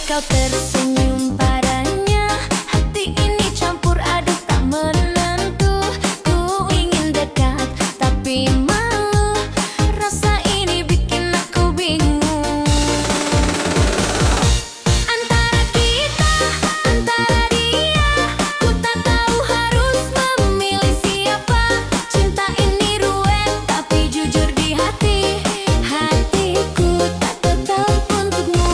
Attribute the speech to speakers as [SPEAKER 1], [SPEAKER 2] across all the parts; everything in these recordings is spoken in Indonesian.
[SPEAKER 1] kau tersenyum padanya, hati ini campur aduk tak menentu. Ku ingin dekat tapi malu, rasa ini bikin aku bingung. Antara kita, antara dia, ku tak tahu harus memilih siapa. Cinta ini ruwet tapi jujur di hati, hatiku tak tetap untukmu.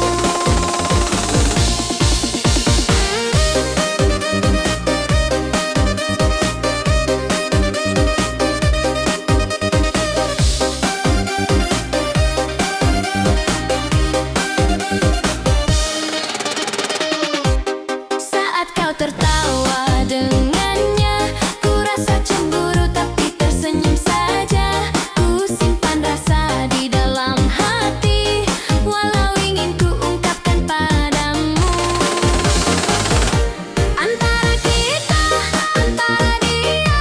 [SPEAKER 1] Saat kau tertawa dengannya, ku rasa cemburu tapi tersenyum saja. Ku simpan rasa di dalam hati, walau ingin ku ungkapkan padamu. Antara kita, antara dia,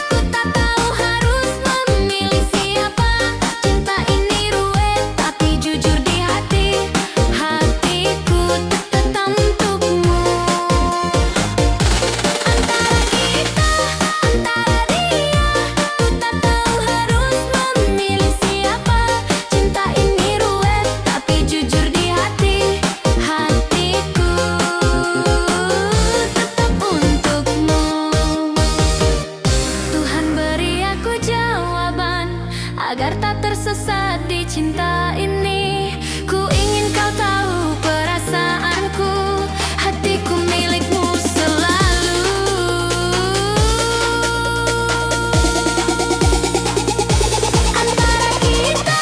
[SPEAKER 1] ku tak tahu harus memilih siapa. Cinta ini ruwet tapi jujur di hati, hatiku tak tetap untukmu. Antara kita, antara dia, ku tak tahu harus memilih siapa. Cinta ini ruwet tapi jujur di hati, hatiku tetap untukmu. Tuhan beri aku jawaban agar tak tersesat di cinta ini. Ku ingin kau tahu perasaanku, hatiku milikmu selalu. Antara kita,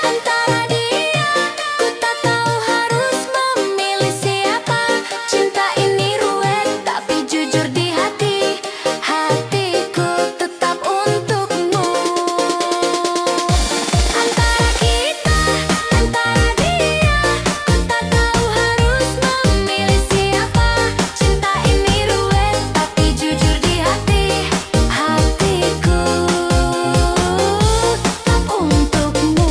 [SPEAKER 1] antara dia, ku tak tahu harus memilih siapa. Cinta ini ruwet tapi jujur di hati, hatiku tetap untukmu. Antara kita, antara dia, ku tak tahu harus memilih siapa. Cinta ini ruwet tapi jujur di hati, hatiku tetap untukmu.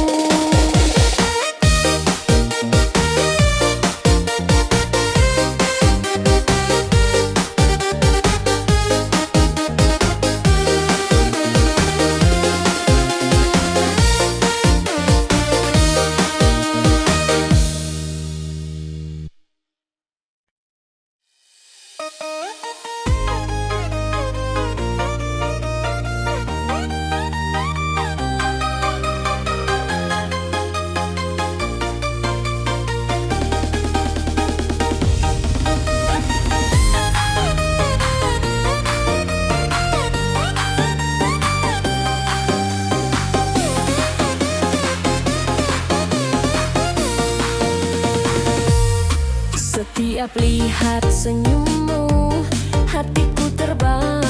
[SPEAKER 1] Setiap lihat senyummu, hatiku terbang.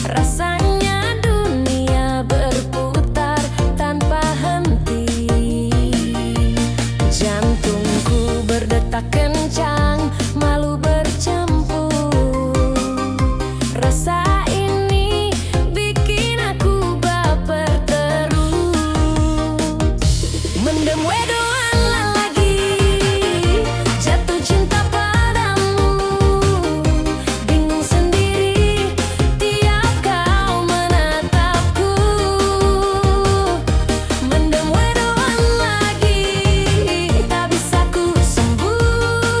[SPEAKER 1] Rasanya dunia berputar tanpa henti. Jantungku berdetak kencang, malu bercampur. Rasa ini bikin aku baper terus. Mendem wedoan lagi, jatuh cinta padamu. Bingung sendiri tiap kau menatapku. Mendem wedoan lagi, tak bisa ku sembunyi.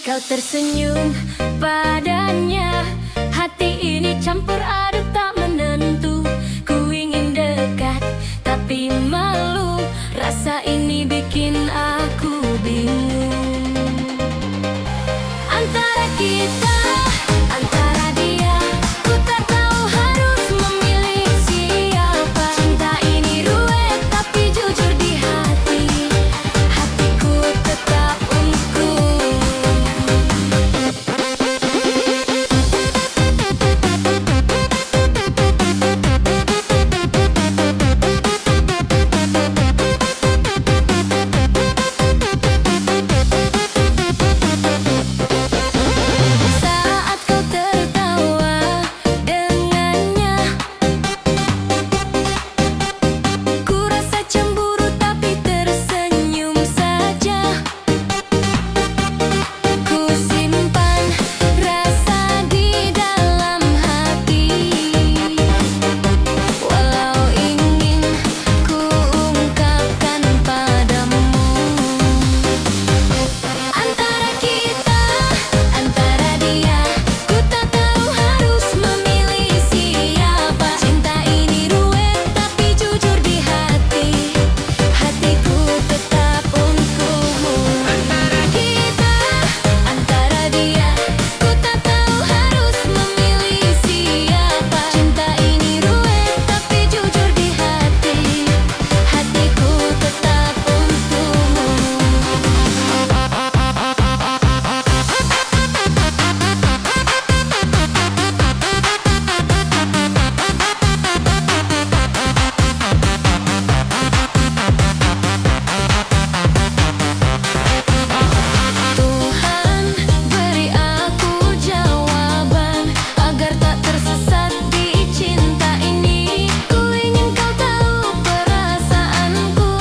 [SPEAKER 1] kau tersenyum padanya. Hati ini campur aduk tak menentu. Ku ingin dekat tapi malu. Rasa ini bikin aku bingung. Antara kita, antara dia, ku tak tahu harus memilih siapa. Cinta ini ruwet tapi jujur di hati. Hatiku tetap untukmu. Saat kau tertawa dengannya, ku rasa cemburu tapi tersenyum saja. Ku simpan rasa di dalam hati, walau ingin ku ungkapkan padamu. Antara kita, antara dia, ku tak tahu harus memilih siapa. Cinta ini ruwet tapi jujur di hati. Hatiku tetap untukmu. Antara kita, antara dia, ku tak tahu harus memilih siapa. Cinta ini ruwet tapi jujur di hati. Hatiku tetap untukmu. Tuhan, beri aku jawaban agar tak tersesat di cinta ini. Ku ingin kau tahu perasaanku.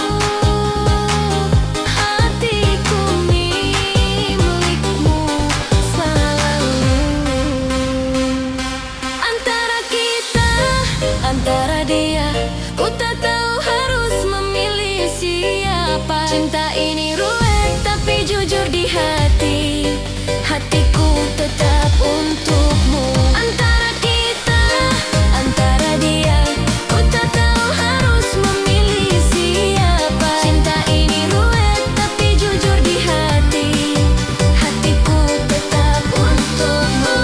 [SPEAKER 1] Hatiku milikmu selalu. Antara kita, antara dia, ku tak tahu harus memilih siapa. Cinta ini ruwet tapi jujur di hati. Hatiku tetap untukmu. Antara kita, antara dia, ku tak tahu harus memilih siapa. Cinta ini ruwet tapi jujur di hati. Hatiku tetap untukmu.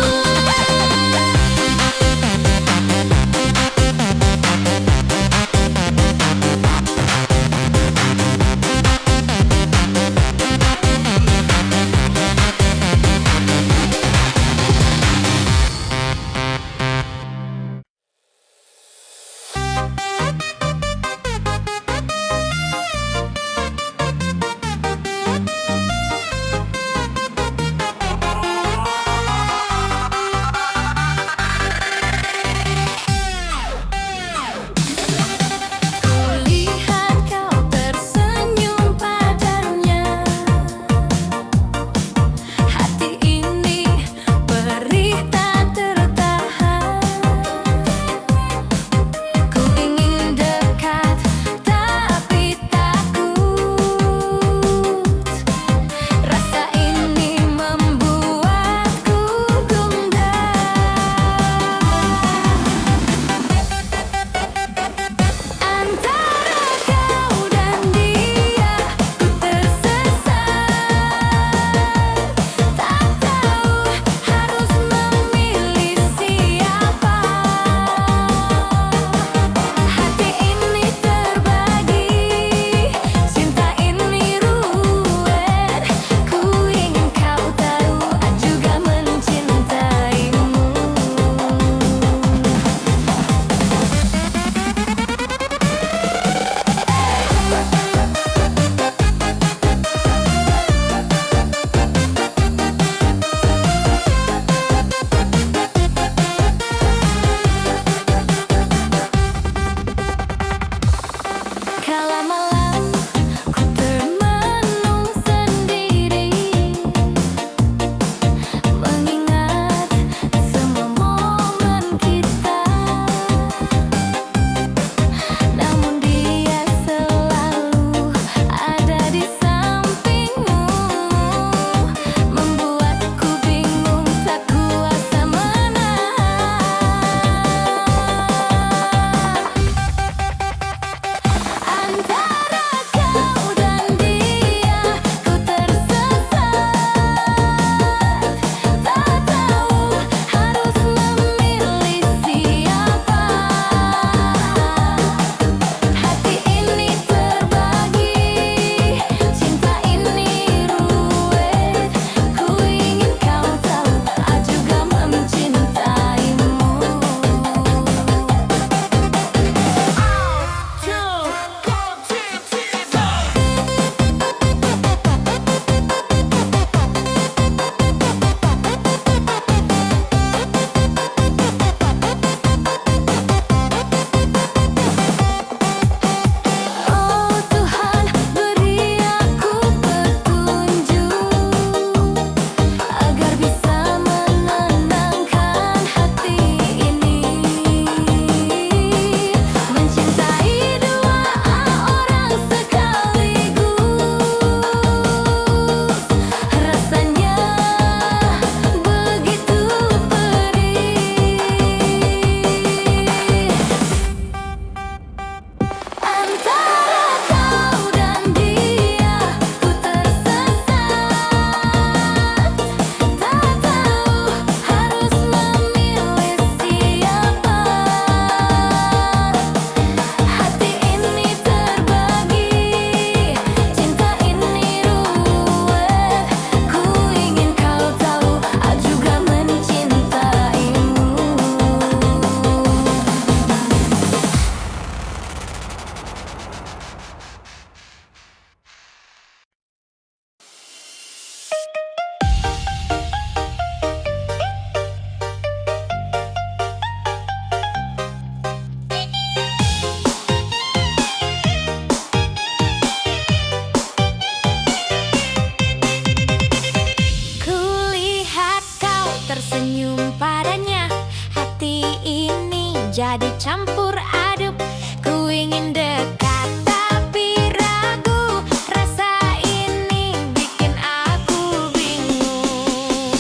[SPEAKER 1] campur aduk. Ku ingin dekat tapi ragu, rasa ini bikin aku bingung.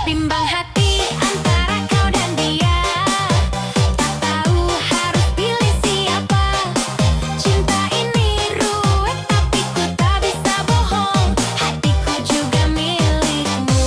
[SPEAKER 1] Bimbang hati antara kau dan dia, tak tahu harus pilih siapa. Cinta ini ruwet tapi ku tak bisa bohong, hatiku juga milikmu.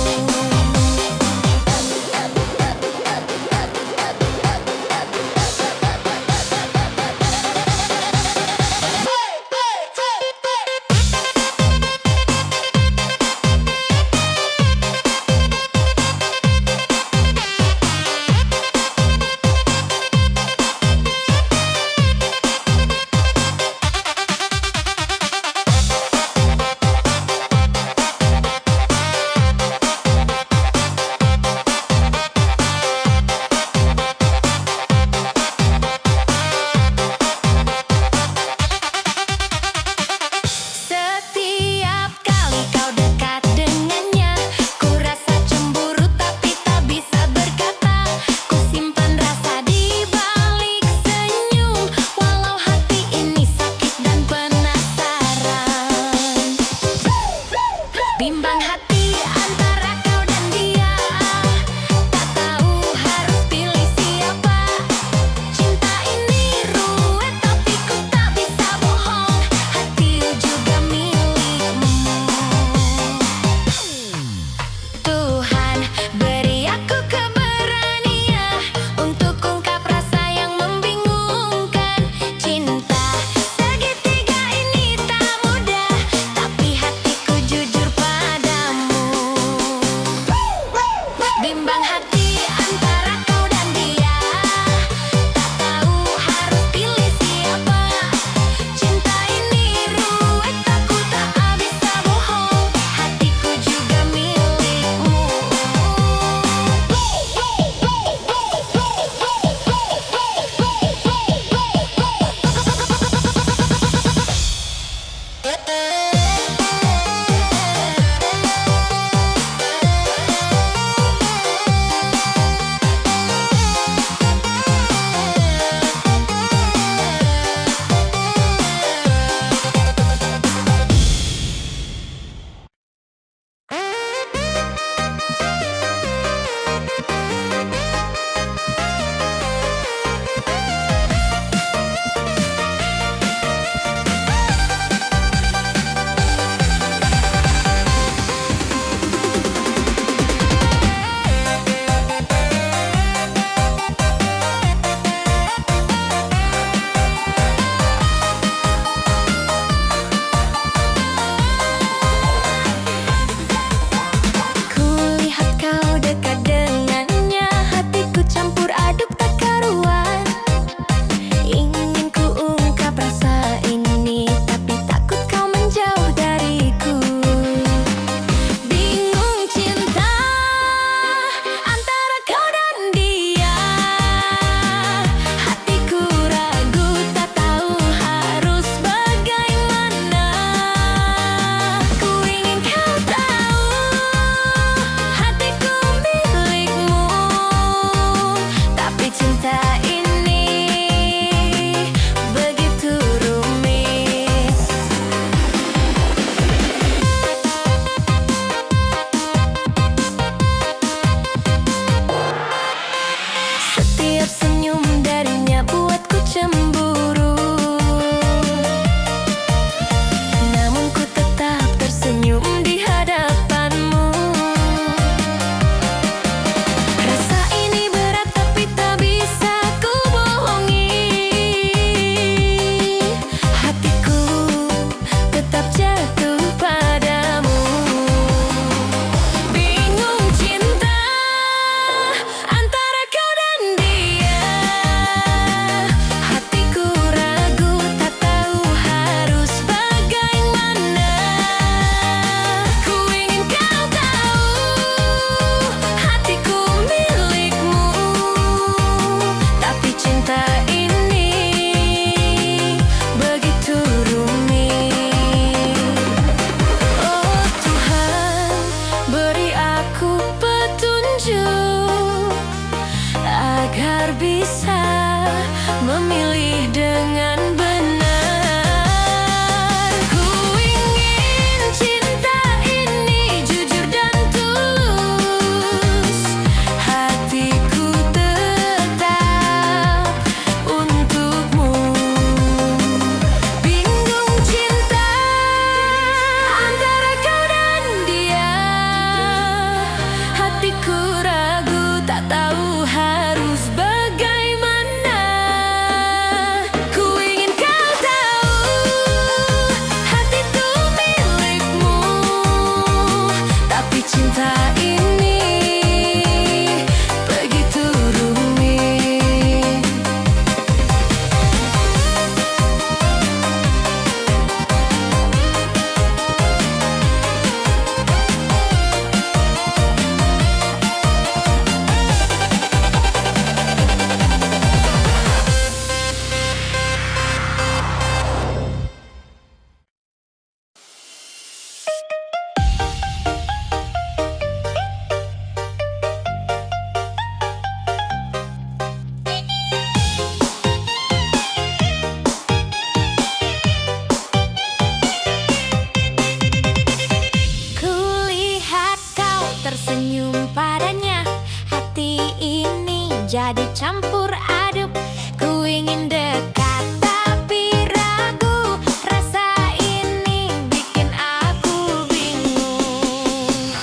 [SPEAKER 1] campur aduk. Ku ingin dekat tapi ragu, rasa ini bikin aku bingung.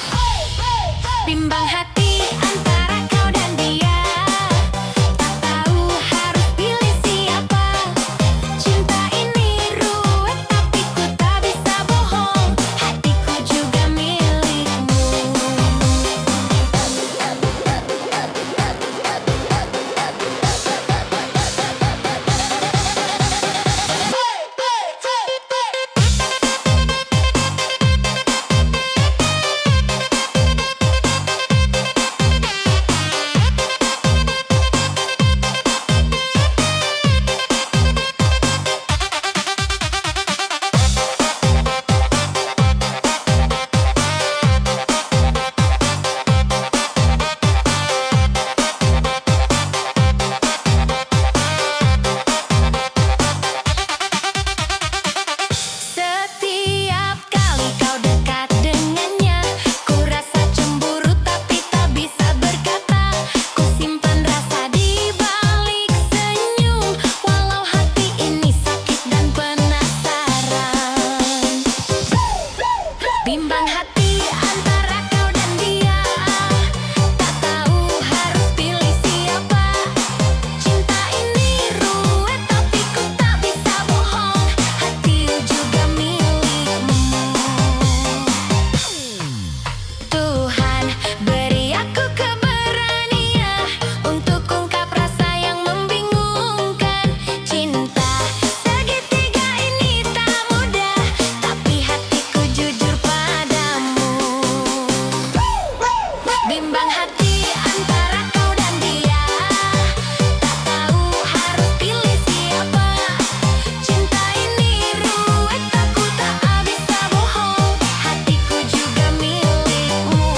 [SPEAKER 1] Bimbang hati antara kau dan dia, tak tahu harus pilih siapa. Cinta ini ruwet tapi ku tak bisa bohong, hatiku juga milikmu. Setiap kali kau dekat dengannya, ku rasa cemburu tapi tak bisa berkata. Ku simpan rasa di balik senyum, walau hati ini sakit dan penasaran. Bimbang hati antara kau dan dia, tak tahu harus pilih siapa. Cinta ini ruwet tapi ku tak bisa bohong, hatiku juga milikmu. Tuhan beri aku keberanian untuk ungkap rasa yang membingungkan. Cinta segitiga ini tak mudah, tapi hatiku jujur padamu. Bimbang hati antara kau dan dia, tak tahu harus pilih siapa. Cinta ini ruwet aku tak bisa bohong, hatiku juga milikmu.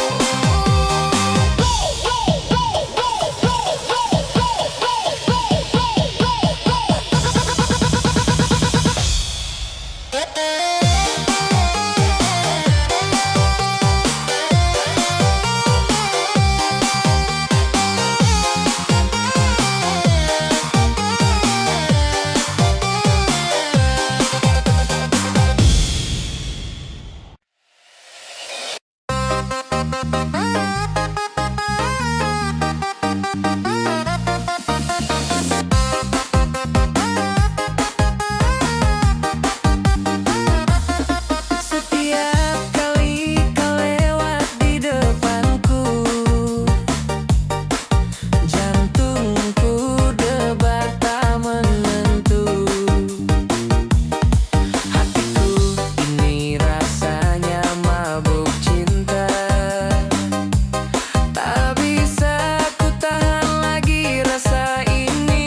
[SPEAKER 1] Setiap kali kau lewat di depanku, jantungku debar tak menentu. Hatiku ini rasanya mabuk cinta, tak bisa ku tahan lagi rasa ini.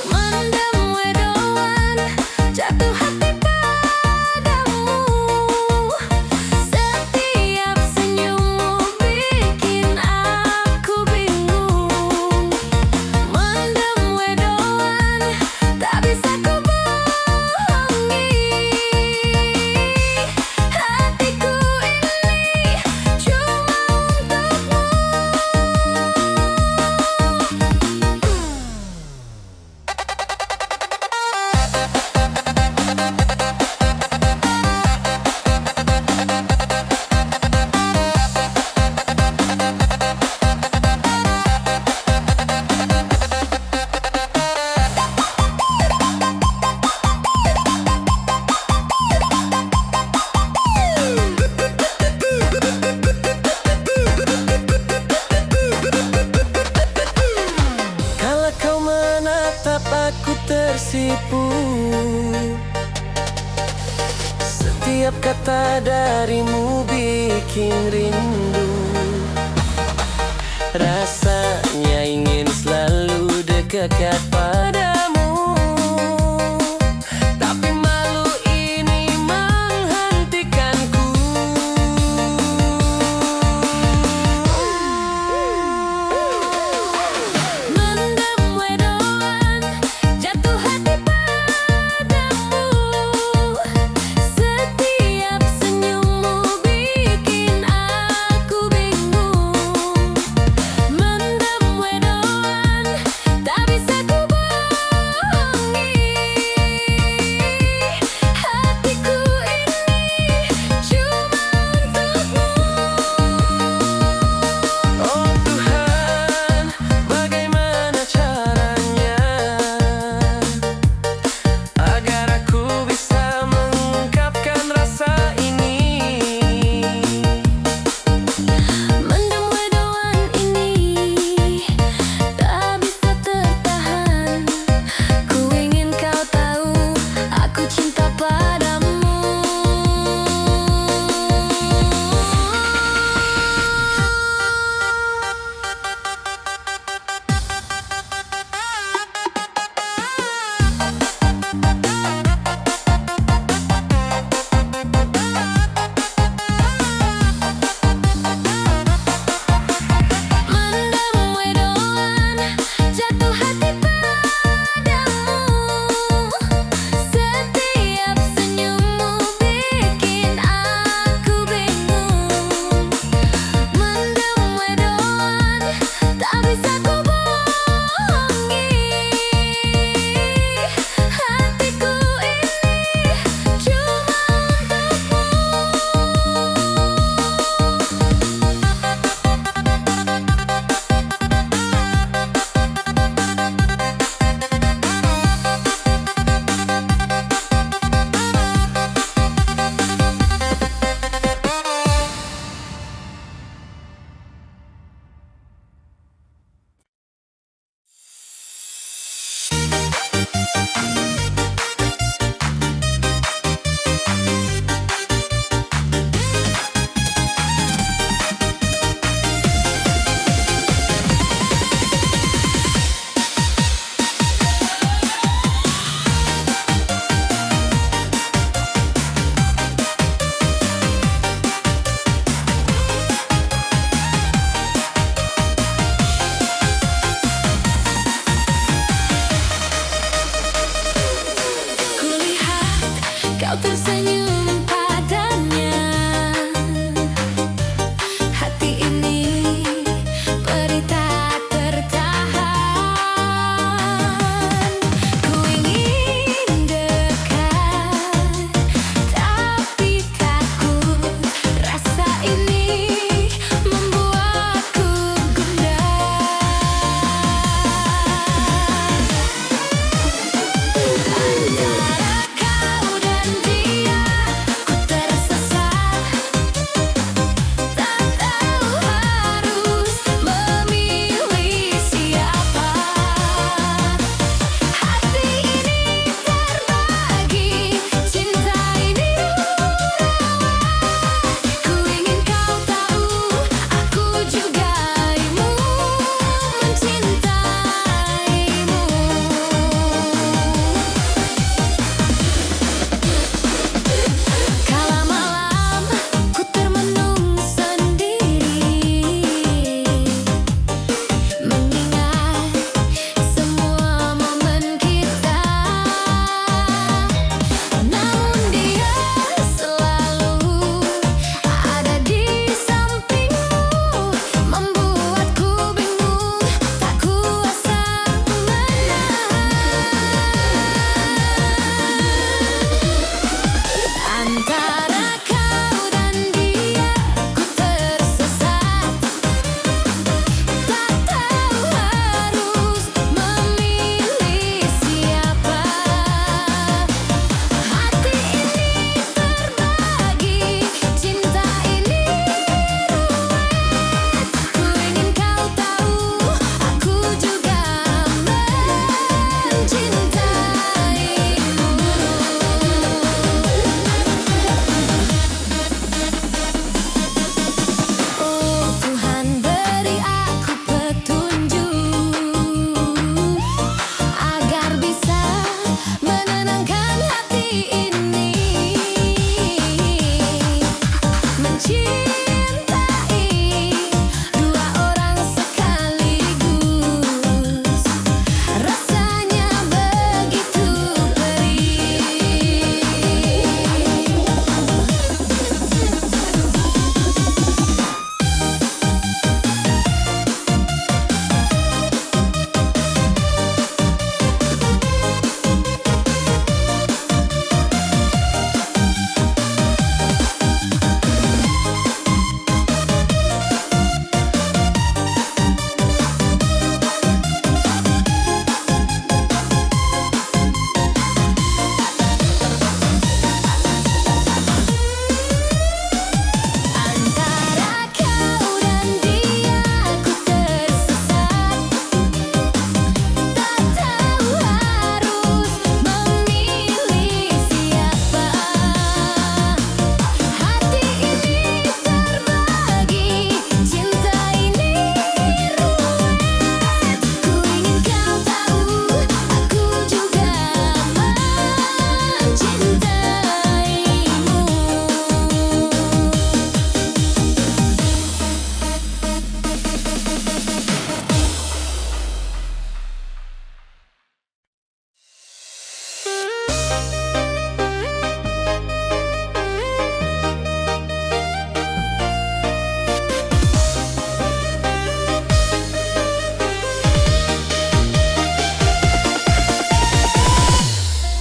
[SPEAKER 1] Mendem wedoan, jatuh hati padamu. Setiap senyummu bikin aku bingung. Mendem wedoan, tak bisa ku bohongi. Hatiku ini cuma untukmu. Kalau kau menatap aku tersipu, setiap kata darimu bikin rindu. Rasanya ingin selalu dekat padamu, tapi malu ini menghentikanku. Mendem wedoan, jatuh hati padamu. Setiap senyummu bikin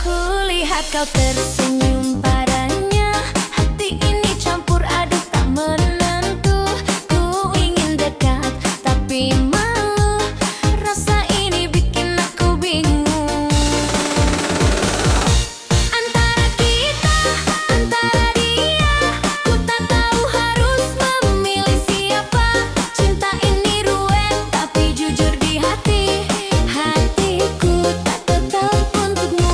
[SPEAKER 1] Kulihat kau tersenyum padanya, hati ini campur aduk tak menentu. Ku ingin dekat tapi malu, rasa ini bikin aku bingung. Antara kita, antara dia, ku tak tahu harus memilih siapa. Cinta ini ruwet tapi jujur di hati, hatiku tak tetap untukmu.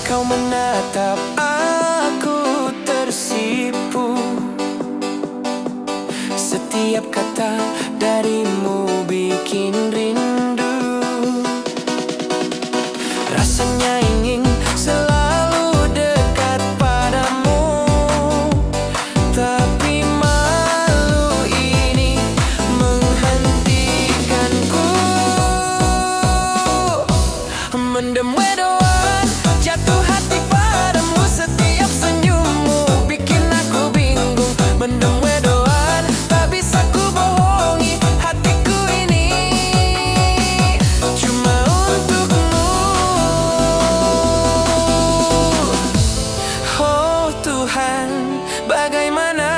[SPEAKER 2] Kau menatap aku tersipu. Setiap kata darimu bikin rindu. Rasanya ingin selalu dekat padamu, tapi malu ini menghentikanku. Mendem wedoan, jatuh hati padamu. Setiap senyummu bikin aku bingung. Mendem wedoan, tak bisa ku bohongi hatiku ini cuma untukmu. Oh Tuhan, bagaimana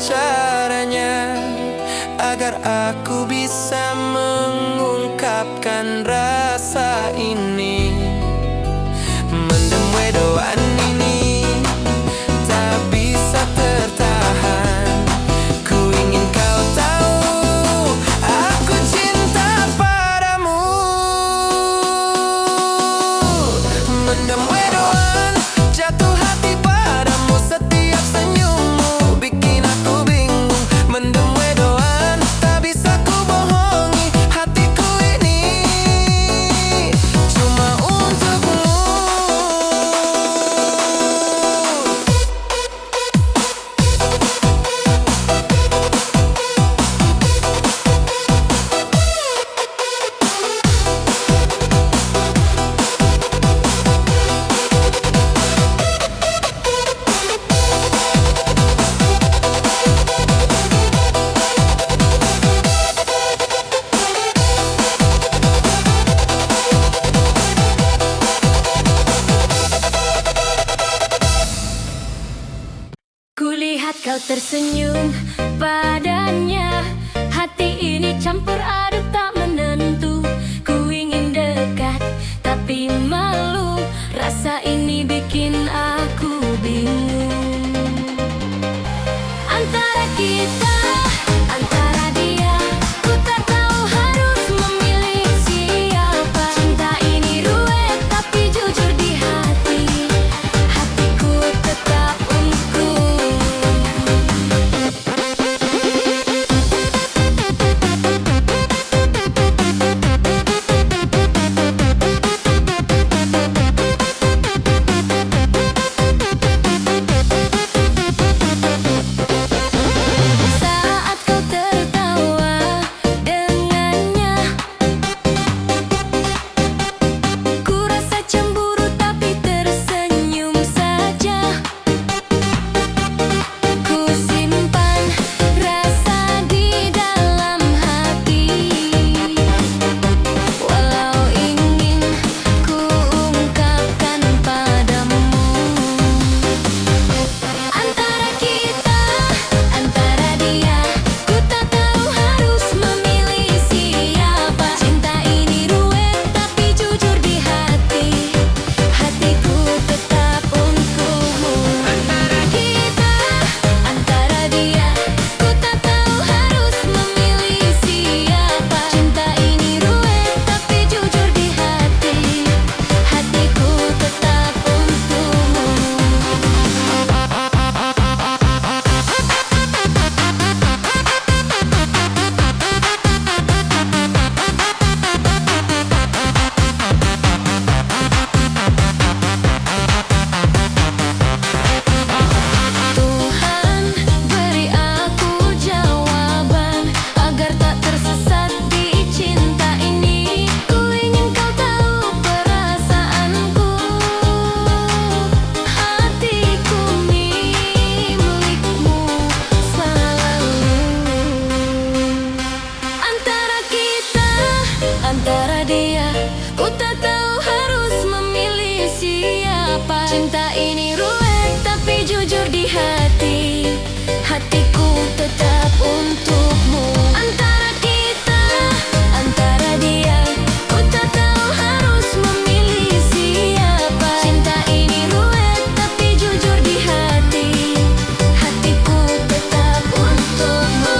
[SPEAKER 2] caranya agar aku bisa mengungkapkan rasa ini? Mendem wedoan ini tak bisa tertahan. Ku ingin kau tahu, aku cinta padamu. Mendem wedoan, jatuh hati padamu. Setiap senyummu bikin aku bingung. Mendem wedoan, tak bisa ku bohongi hatiku ini cuma untukmu.
[SPEAKER 1] Kulihat kau tersenyum padanya. Hati ini campur aduk tak menentu. Ku ingin dekat tapi malu. Rasa ini bikin aku bingung. Antara kita, antara dia, ku tak tahu harus memilih siapa. Cinta ini ruwet tapi jujur di hati. Hatiku tetap untukmu. Saat kau tertawa dengannya, ku rasa cemburu tapi tersenyum saja. Ku simpan rasa di dalam hati, walau ingin ku ungkapkan padamu. Antara kita, antara dia, ku tak tahu harus memilih siapa. Cinta ini ruwet tapi jujur di hati. Hatiku tetap untukmu. Antara kita, antara dia, ku tak tahu harus memilih siapa. Cinta ini ruwet tapi jujur di hati. Hatiku tetap untukmu. Tuhan, beri aku jawaban agar tak tersesat di cinta ini. Ku ingin kau tahu perasaanku. Hatiku milikmu selalu. Antara kita, antara dia, ku tak tahu harus memilih siapa. Cinta ini ruwet tapi jujur di hati. Hatiku tetap untukmu. Antara kita, antara dia, ku tak tahu harus memilih siapa. Cinta ini ruwet tapi jujur di hati. Hatiku tetap untukmu.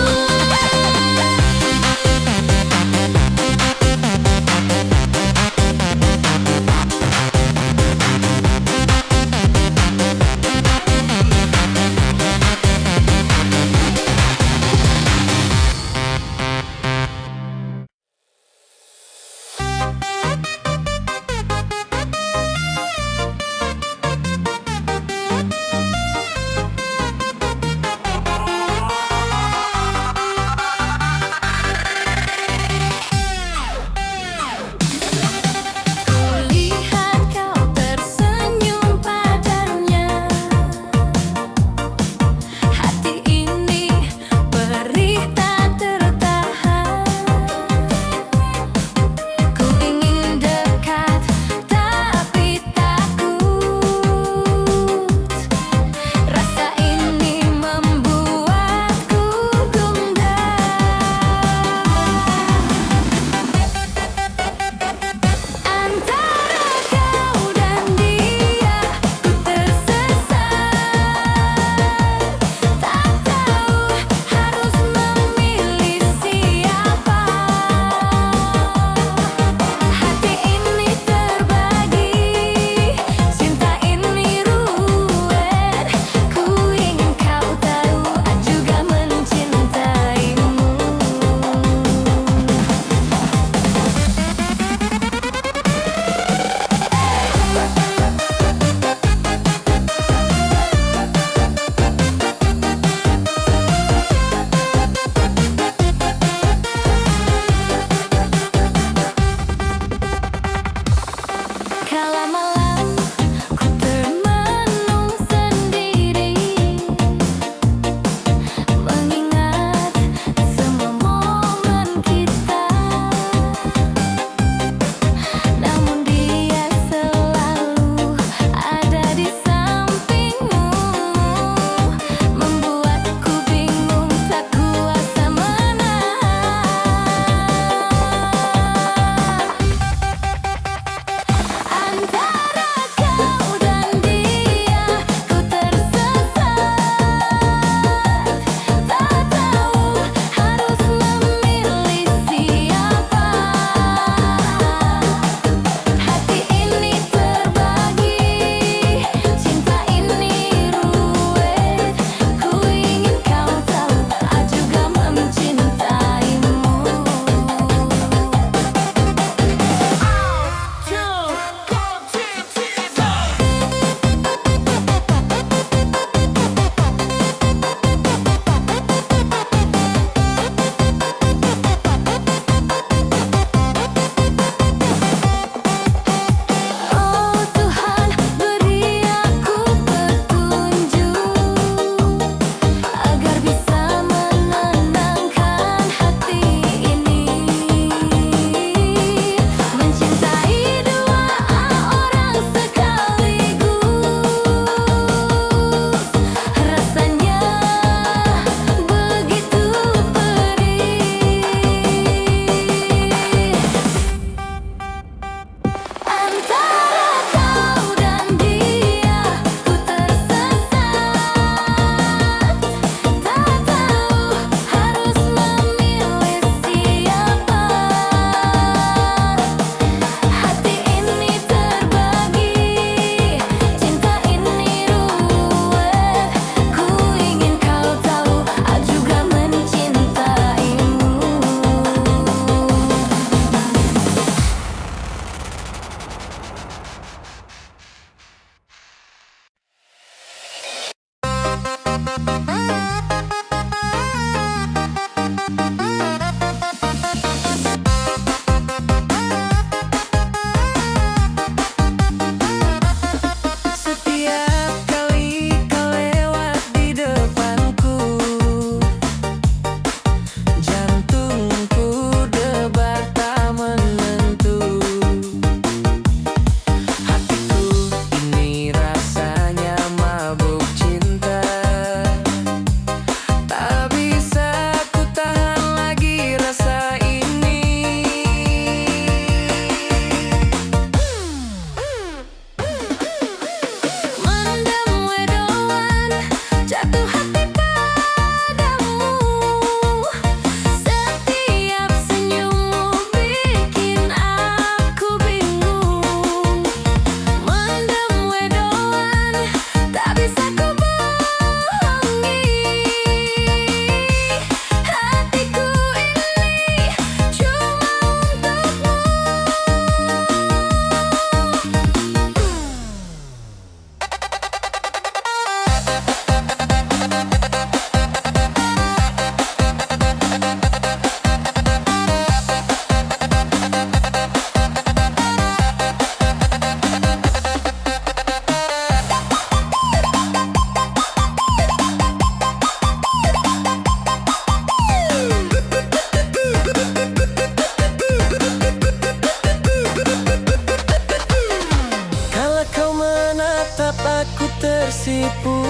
[SPEAKER 2] tersipu.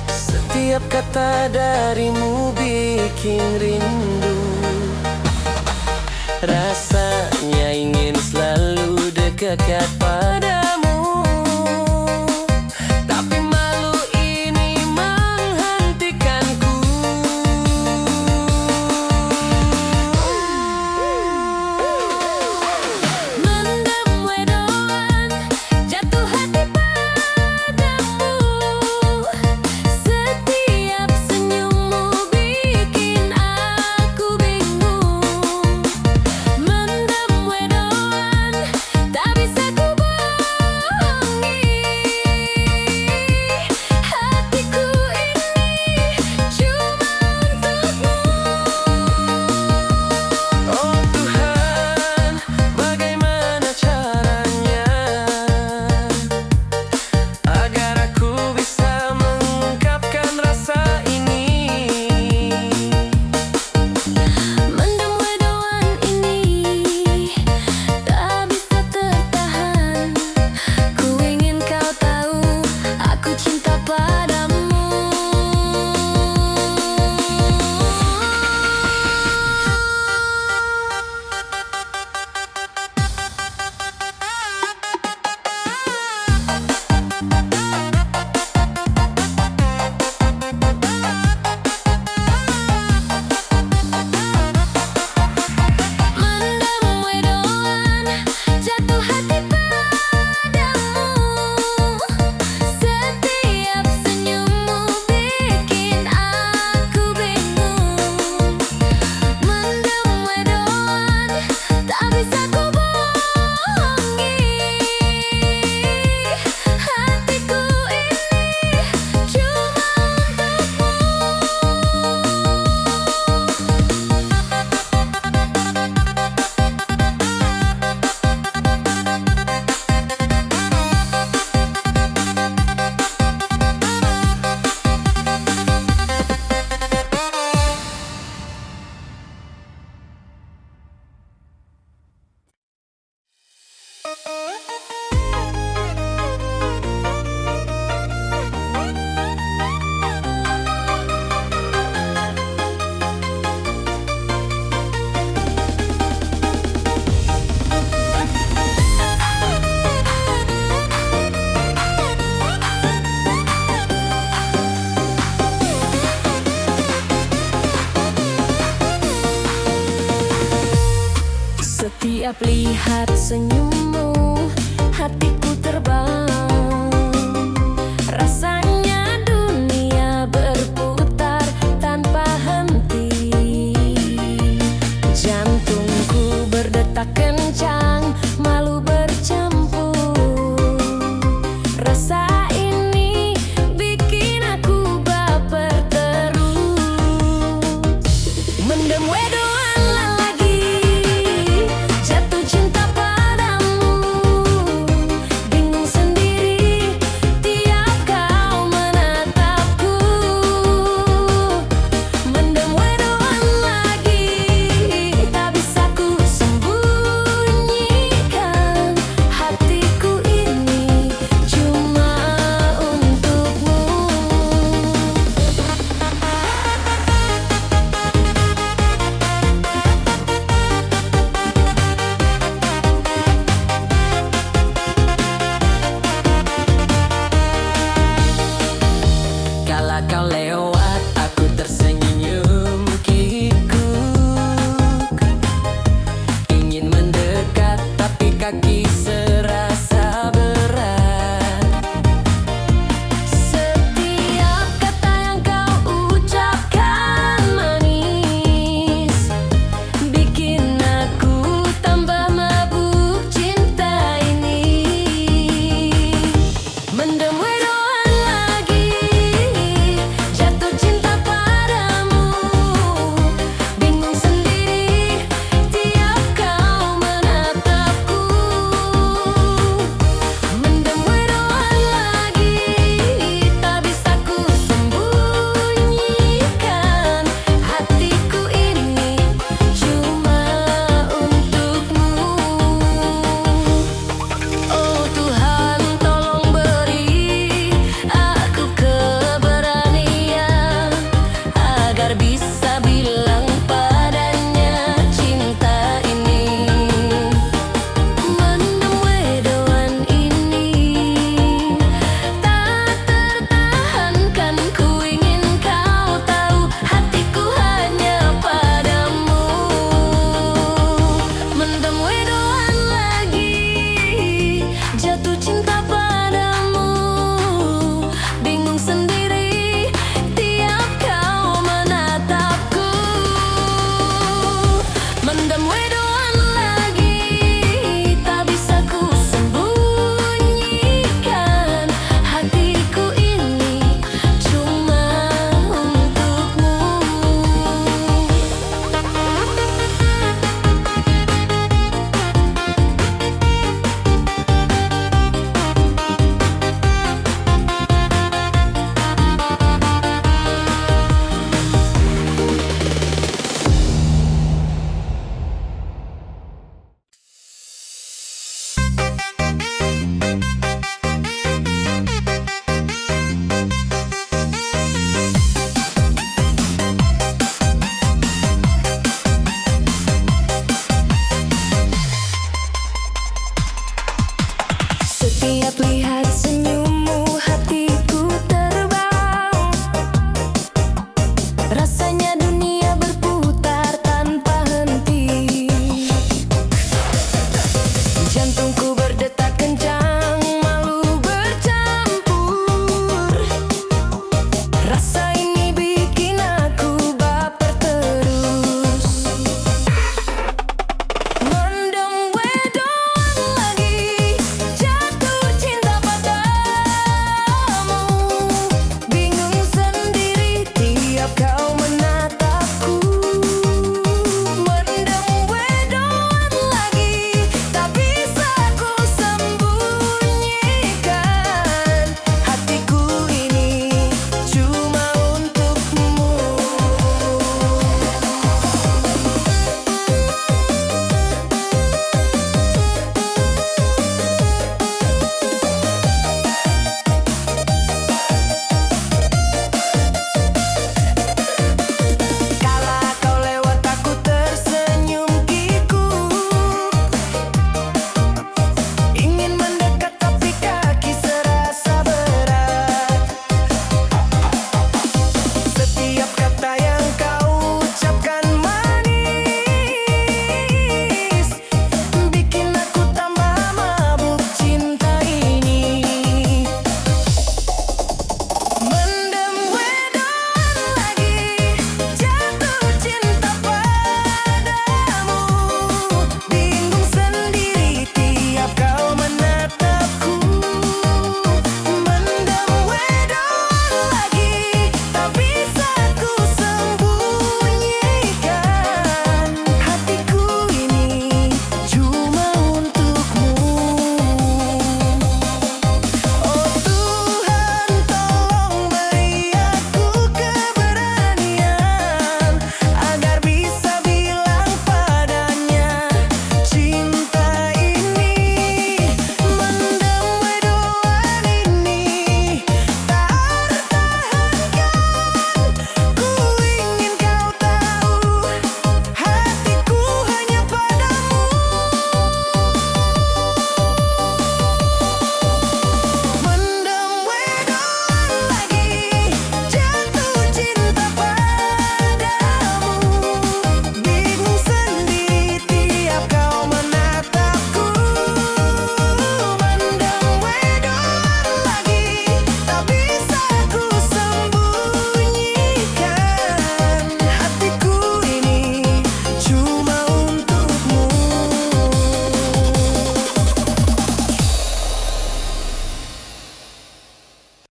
[SPEAKER 2] Setiap kata darimu bikin rindu. Rasanya ingin selalu dekat padamu, tapi malu ini menghentikanku.
[SPEAKER 1] Mendem wedoan, jatuh hati padamu. Setiap senyummu bikin aku bingung. Mendem wedoan, tak bisa ku bohongi. Hatiku ini cuma untukmu.
[SPEAKER 2] Oh Tuhan, bagaimana caranya agar aku bisa mengungkapkan rasa ini?
[SPEAKER 1] Mendem wedoan ini tak bisa tertahan. Ku ingin kau tahu aku cinta padamu. Mendem wedoan, jatuh hati padamu. Setiap senyummu bikin aku bingung. Mendem wedoan, tak bisa ku bohongi. Hatiku ini cuma Setiap lihat senyummu, hatiku terbang. Rasanya dunia berputar tanpa henti. Jantungku berdetak kencang, malu bercampur. Rasa ini bikin aku baper terus. Mendem wedoan lagi, jatuh cinta padamu. Tiap lihat